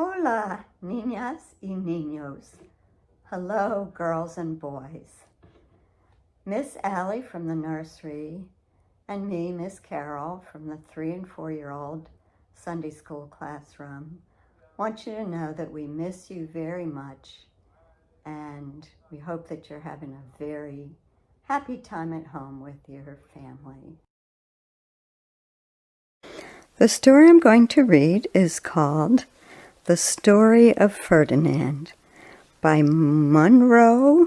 Hola, niñas y niños. Hello, girls and boys. Miss Allie from the nursery and me, Miss Carol, from the 3- and 4-year-old Sunday school classroom, want you to know that we miss you very much, and we hope that you're having a very happy time at home with your family. The story I'm going to read is called The Story of Ferdinand by Munro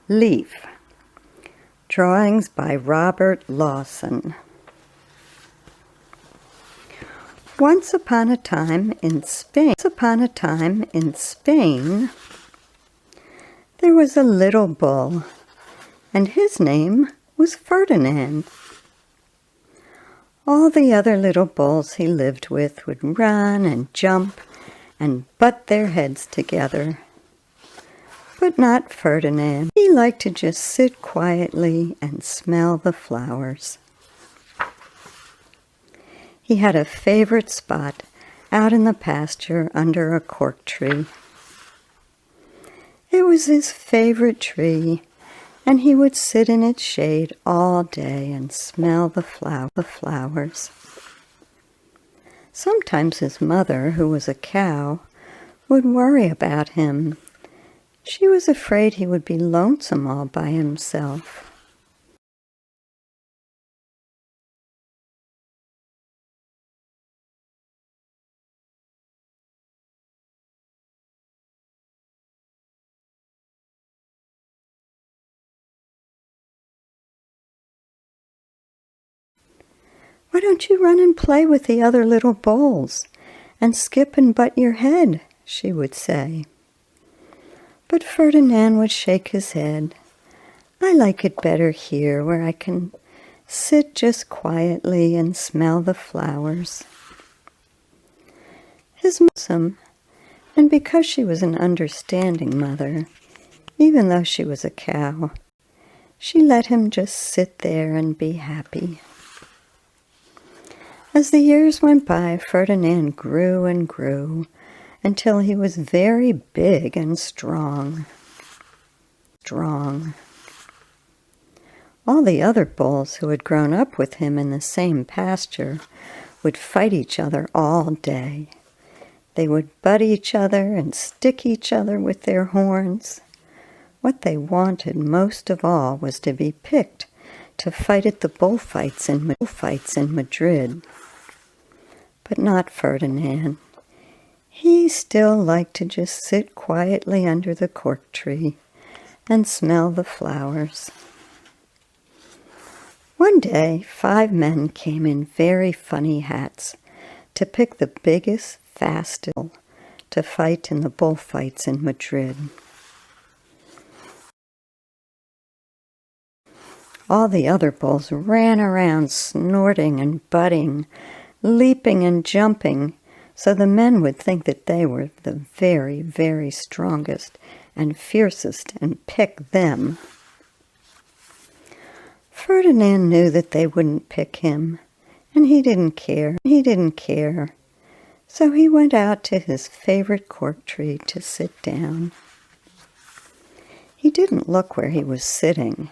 Leaf. Drawings by Robert Lawson. Once upon a time in Spain, there was a little bull, and his name was Ferdinand. All the other little bulls he lived with would run and jump and butt their heads together. But not Ferdinand. He liked to just sit quietly and smell the flowers. He had a favorite spot out in the pasture under a cork tree. It was his favorite tree, and he would sit in its shade all day and smell the flowers. Sometimes his mother, who was a cow, would worry about him. She was afraid he would be lonesome all by himself. "Why don't you run and play with the other little bulls and skip and butt your head?" she would say. But Ferdinand would shake his head. "I like it better here, where I can sit just quietly and smell the flowers." His mother, and because she was an understanding mother, even though she was a cow, she let him just sit there and be happy. As the years went by, Ferdinand grew and grew until he was very big and strong. All the other bulls who had grown up with him in the same pasture would fight each other all day. They would butt each other and stick each other with their horns. What they wanted most of all was to be picked to fight at the bullfights in Madrid. But not Ferdinand. He still liked to just sit quietly under the cork tree and smell the flowers. One day, 5 men came in very funny hats to pick the biggest, fastest to fight in the bullfights in Madrid. All the other bulls ran around snorting and butting, leaping and jumping, so the men would think that they were the very, very strongest and fiercest and pick them. Ferdinand knew that they wouldn't pick him, and he didn't care. So he went out to his favorite cork tree to sit down. He didn't look where he was sitting,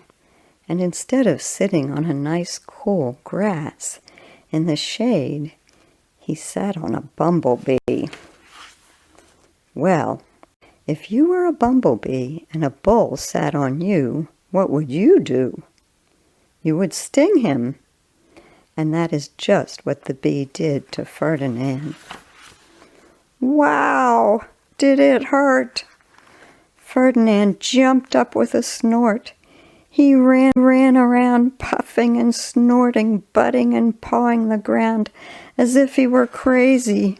and instead of sitting on a nice cool grass in the shade, he sat on a bumblebee. Well, if you were a bumblebee and a bull sat on you, what would you do? You would sting him. And that is just what the bee did to Ferdinand. Wow! Did it hurt? Ferdinand jumped up with a snort. He ran around puffing and snorting, butting and pawing the ground as if he were crazy.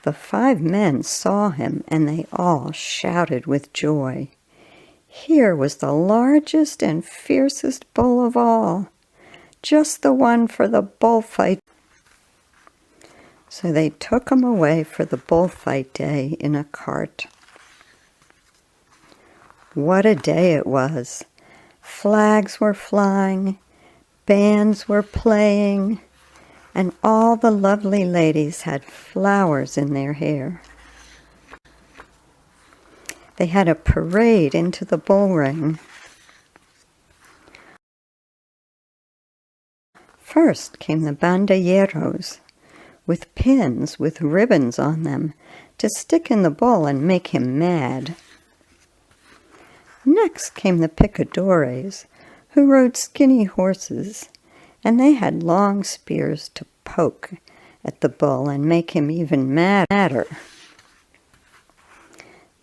The 5 men saw him, and they all shouted with joy. Here was the largest and fiercest bull of all, just the one for the bullfight. So they took him away for the bullfight day in a cart. What a day it was! Flags were flying, bands were playing, and all the lovely ladies had flowers in their hair. They had a parade into the bullring. First came the banderilleros, with pins with ribbons on them to stick in the bull and make him mad. Next came the picadores, who rode skinny horses, and they had long spears to poke at the bull and make him even madder.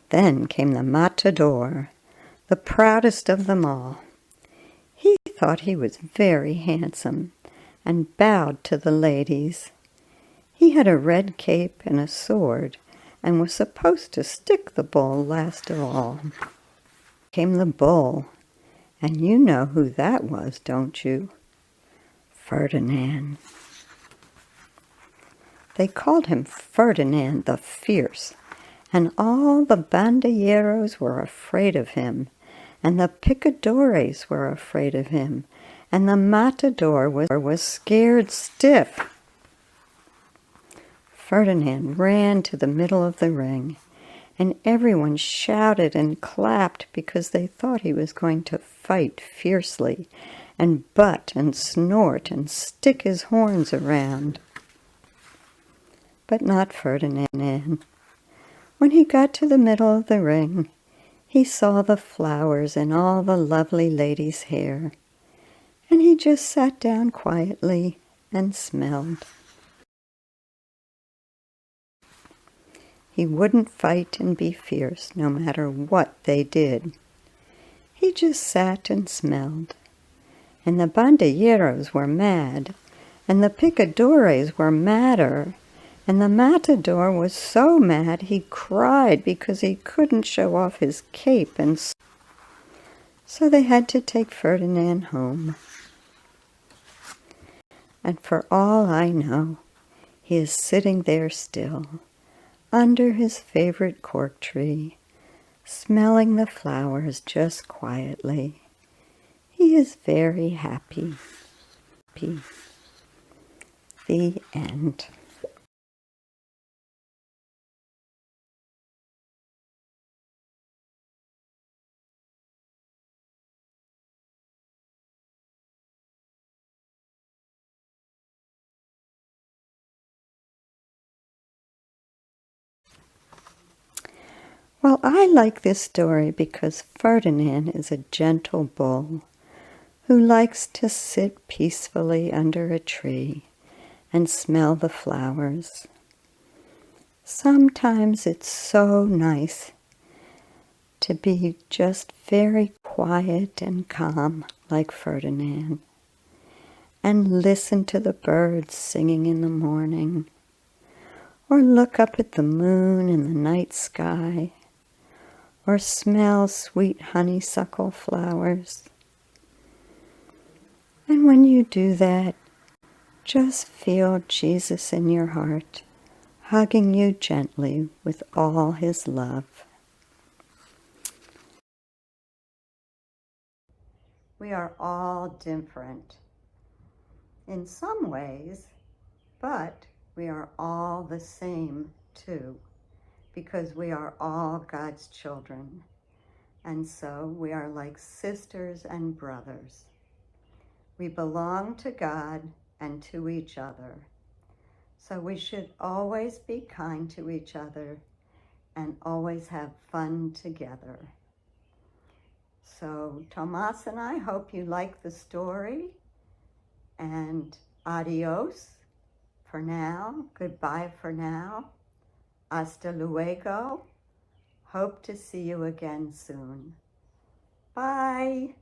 Then came the matador, the proudest of them all. He thought he was very handsome and bowed to the ladies. He had a red cape and a sword and was supposed to stick the bull last of all. Came the bull, and you know who that was, don't you? Ferdinand. They called him Ferdinand the Fierce, and all the banderilleros were afraid of him, and the picadores were afraid of him, and the matador was scared stiff. Ferdinand ran to the middle of the ring, and everyone shouted and clapped because they thought he was going to fight fiercely and butt and snort and stick his horns around. But not Ferdinand. When he got to the middle of the ring, he saw the flowers in all the lovely ladies' hair, and he just sat down quietly and smelled. He wouldn't fight and be fierce no matter what they did. He just sat and smelled. And the banderilleros were mad, and the picadores were madder, and the matador was so mad he cried because he couldn't show off his cape, and so they had to take Ferdinand home. And for all I know, he is sitting there still, under his favorite cork tree, smelling the flowers just quietly. He is very happy. The end. Well, I like this story because Ferdinand is a gentle bull who likes to sit peacefully under a tree and smell the flowers. Sometimes it's so nice to be just very quiet and calm like Ferdinand and listen to the birds singing in the morning, or look up at the moon in the night sky, or smell sweet honeysuckle flowers. And when you do that, just feel Jesus in your heart, hugging you gently with all his love. We are all different in some ways, but we are all the same too, because we are all God's children. And so we are like sisters and brothers. We belong to God and to each other. So we should always be kind to each other and always have fun together. So Tomas and I hope you like the story, and adios for now. Goodbye for now. Hasta luego. Hope to see you again soon. Bye.